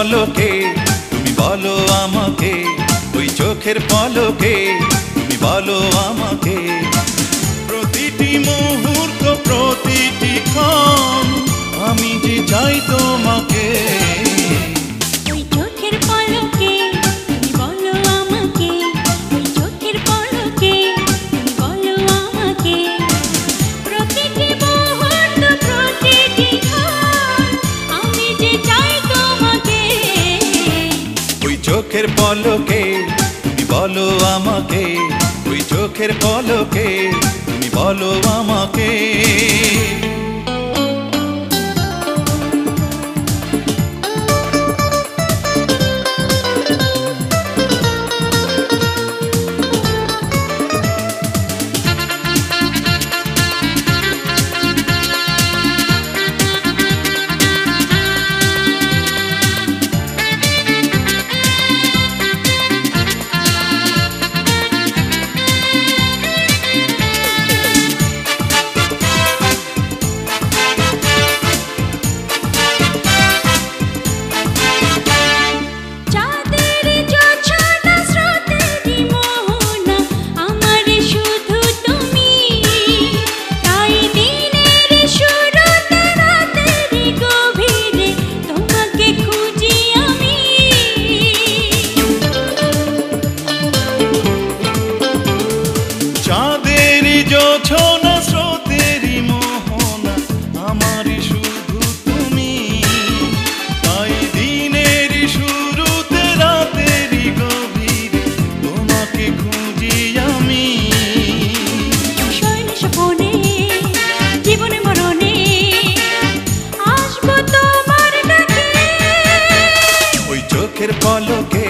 পলকে তুমি বলো আমাকে, ওই চোখের পলকে তুমি বলো আমাকে। প্রতিটি মুহূর্ত প্রতিটি ক্ষণ আমি যে চাই তোমাকে। ওই চোখের পলকে তুমি বলো আমাকে, ওই চোখের পলকে তুমি বলো আমাকে। প্রতিটি মুহূর্ত প্রতিটি ক্ষণ আমি যে চাই তোমাকে। ওই চোখের পলকে তুমি বলো আমাকে, ওই চোখের পলকে তুমি বলো আমাকে। জোছনা স্রোতেরি মোহনা আমারই শুধু তুমি, তাই দিনের শুরুতে রাতেরি গভীরে তোমাকে খুঁজি আমি। শয়নে স্বপনে জীবনে মরণে আসবো তোমার ডাকে। ওই চোখের পলকে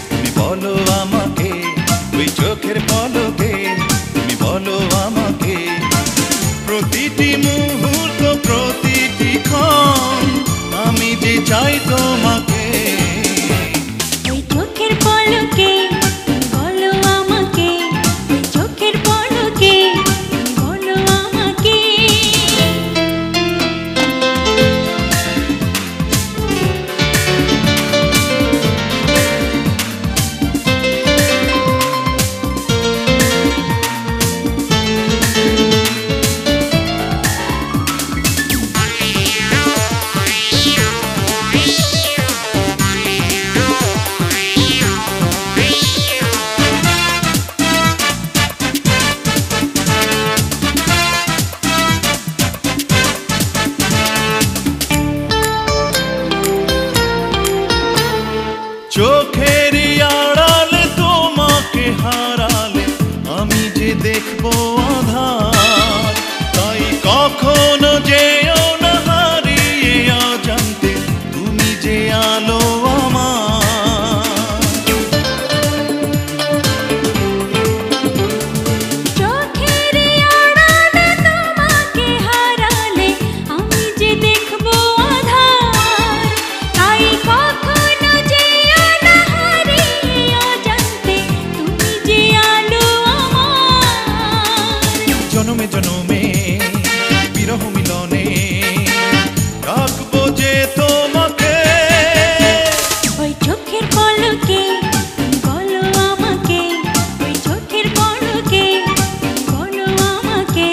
তুমি বলো আমাকে, ওই চোখের পলকে তুমি বলো আমাকে। প্রতিটি মুহূর্ত প্রতিটি ক্ষণ আমি যে চাই তোমাকে। ওই চোখের পলকে তুমি বলো আমাকে, ওই চোখের পলকে তুমি বলো আমাকে। চোখের আড়ালে তোমাকে হারালে আমি যে দেখবো আধার, তাই কখনো যেও না হারিয়ে অজান্তে তুমি যে আলো আমার। চোখের আড়ালে তোমাকে হারালে আমি যে দেখবো আধার, তাই কখনো যেও না হারিয়ে অজান্তে তুমি যে আলো আমার। জনমে জনমে বিরহ মিলনে রাখবো যে তোমাকে। ওই চোখের পলকে তুমি বলো আমাকে, ওই চোখের পলকে তুমি বলো আমাকে।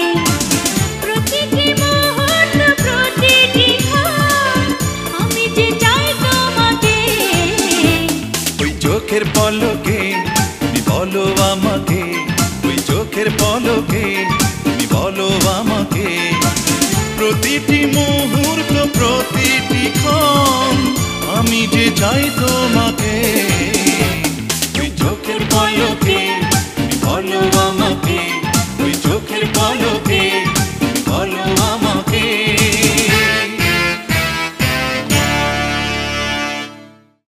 প্রতিটি মুহূর্ত প্রতিটি ক্ষণ আমি যে চাই তোমাকে। ওই চোখের পলকে তুমি বলো আমাকে, ওই চোখের পলকে তুমি বলো আমাকে। প্রতিটি মুহূর্ত প্রতিটি ক্ষণ আমি যে চাই তোমাকে।